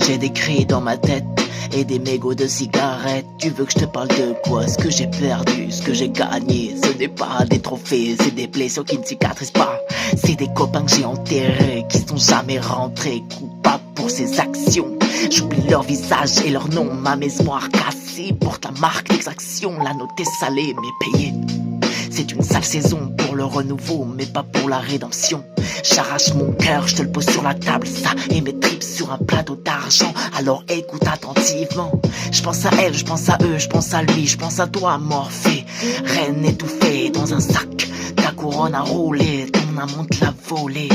J'ai des cris dans ma tête et des mégots de cigarettes. Tu veux que je te parle de quoi? Ce que j'ai perdu, ce que j'ai gagné. Ce n'est pas des trophées, c'est des blessures qui ne cicatrisent pas. C'est des copains que j'ai enterrés, qui sont jamais rentrés, coupables pour ces actions. J'oublie leur visage et leur nom, ma mémoire cassée porte la marque d'exaction. La note est salée mais payée. C'est une sale saison pour le renouveau, mais pas pour la rédemption. J'arrache mon cœur, je te le pose sur la table, ça, et mes tripes sur un plateau d'argent. Alors écoute attentivement. Je pense à elle, je pense à eux, je pense à lui, je pense à toi, Morphée. Reine étouffée dans un sac, ta couronne a roulé, ton amant te l'a volé.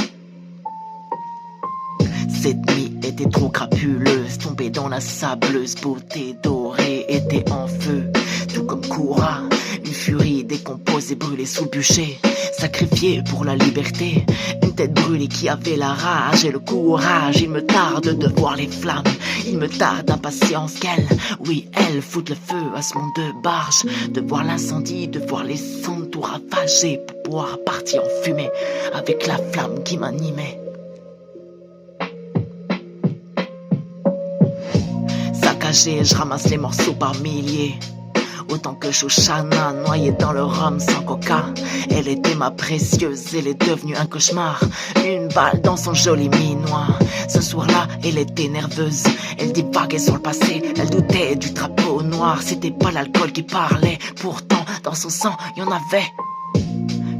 Cette nuit était trop crapuleuse, tombée dans la sableuse beauté dorée était en feu, tout comme Koura. Une furie décomposée, brûlée sous le bûcher, sacrifiée pour la liberté. Une tête brûlée qui avait la rage et le courage. Il me tarde de voir les flammes, il me tarde d'impatience qu'elle, oui elle, fout le feu à ce monde de barge. De voir l'incendie, de voir les cendres tout ravagés, pour pouvoir partir en fumée avec la flamme qui m'animait. Saccagé, je ramasse les morceaux par milliers. Autant que Shoshana, noyée dans le rhum sans coca. Elle était ma précieuse, elle est devenue un cauchemar. Une balle dans son joli minois. Ce soir-là, elle était nerveuse, elle divaguait sur le passé. Elle doutait du drapeau noir, c'était pas l'alcool qui parlait. Pourtant, dans son sang, y en avait.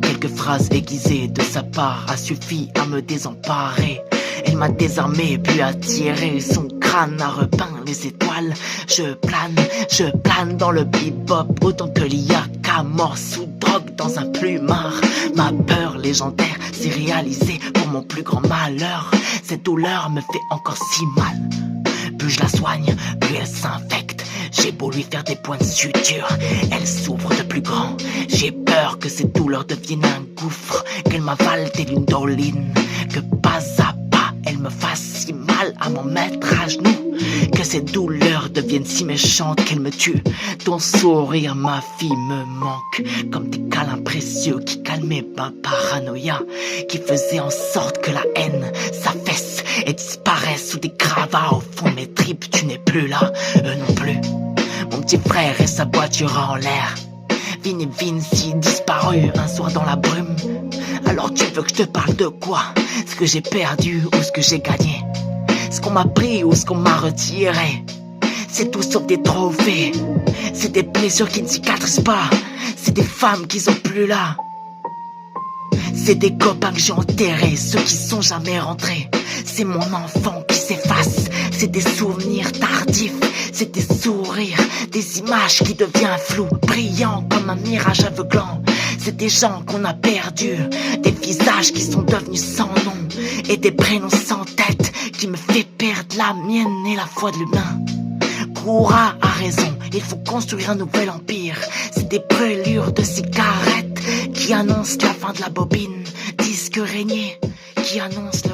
Quelques phrases aiguisées de sa part a suffi à me désemparer. Elle m'a désarmé puis a tiré son crâne, a repeint les étoiles. Je plane dans le bebop autant que l'Iyaka, mort sous drogue dans un plumard. Ma peur légendaire s'est réalisée pour mon plus grand malheur. Cette douleur me fait encore si mal. Plus je la soigne, plus elle s'infecte. J'ai beau lui faire des points de suture, elle souffre de plus grand. J'ai peur que cette douleur devienne un gouffre, qu'elle m'avale telle une doline, que pas à pas elle me fasse si mal à m'en mettre à genoux, que cette douleur devienne si méchante qu'elle me tue. Ton sourire, ma fille, me manque comme des câlins précieux qui calmaient ma paranoïa, qui faisaient en sorte que la haine s'affaisse et disparaisse sous des gravats au fond de mes tripes. Tu n'es plus là, eux non plus. Mon petit frère et sa voiture en l'air. Vin et Vinci disparu un soir dans la brume. Alors tu veux que je te parle de quoi? Ce que j'ai perdu ou ce que j'ai gagné? Ce qu'on m'a pris ou ce qu'on m'a retiré? C'est tout sauf des trophées. C'est des blessures qui ne cicatrisent pas. C'est des femmes qui sont plus là. C'est des copains que j'ai enterrés, ceux qui sont jamais rentrés. C'est mon enfant qui s'efface. C'est des souvenirs tardifs. C'est des sourires, des images qui deviennent floues, brillants comme un mirage aveuglant. C'est des gens qu'on a perdus, des visages qui sont devenus sans nom, et des prénoms sans tête qui me fait perdre la mienne et la foi de l'humain. Koura a raison, il faut construire un nouvel empire. C'est des brûlures de cigarettes qui annoncent la fin de la bobine. Disque régné qui annonce le